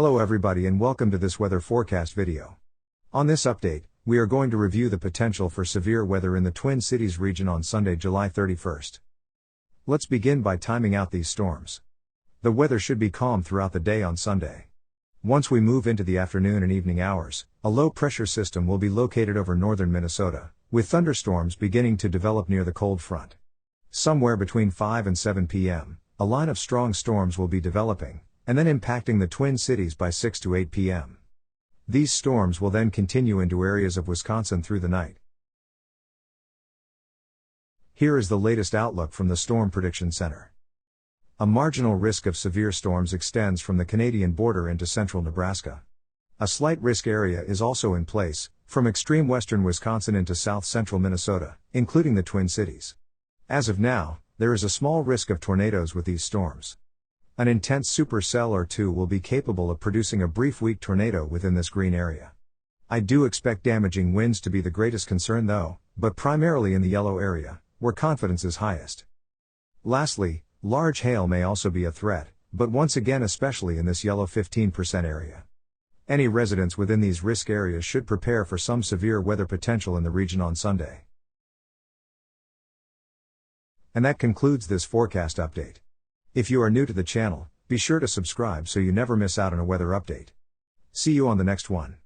Hello everybody and welcome to this weather forecast video. On this update, we are going to review the potential for severe weather in the Twin Cities region on Sunday, July 31st. Let's begin by timing out these storms. The weather should be calm throughout the day on Sunday. Once we move into the afternoon and evening hours, a low pressure system will be located over northern Minnesota, with thunderstorms beginning to develop near the cold front. Somewhere between 5 and 7 p.m., a line of strong storms will be developing, and then impacting the Twin Cities by 6 to 8 p.m. These storms will then continue into areas of Wisconsin through the night. Here is the latest outlook from the Storm Prediction Center. A marginal risk of severe storms extends from the Canadian border into central Nebraska. A slight risk area is also in place, from extreme western Wisconsin into south-central Minnesota, including the Twin Cities. As of now, there is a small risk of tornadoes with these storms. An intense supercell or two will be capable of producing a brief weak tornado within this green area. I do expect damaging winds to be the greatest concern though, but primarily in the yellow area, where confidence is highest. Lastly, large hail may also be a threat, but once again especially in this yellow 15% area. Any residents within these risk areas should prepare for some severe weather potential in the region on Sunday. And that concludes this forecast update. If you are new to the channel, be sure to subscribe so you never miss out on a weather update. See you on the next one.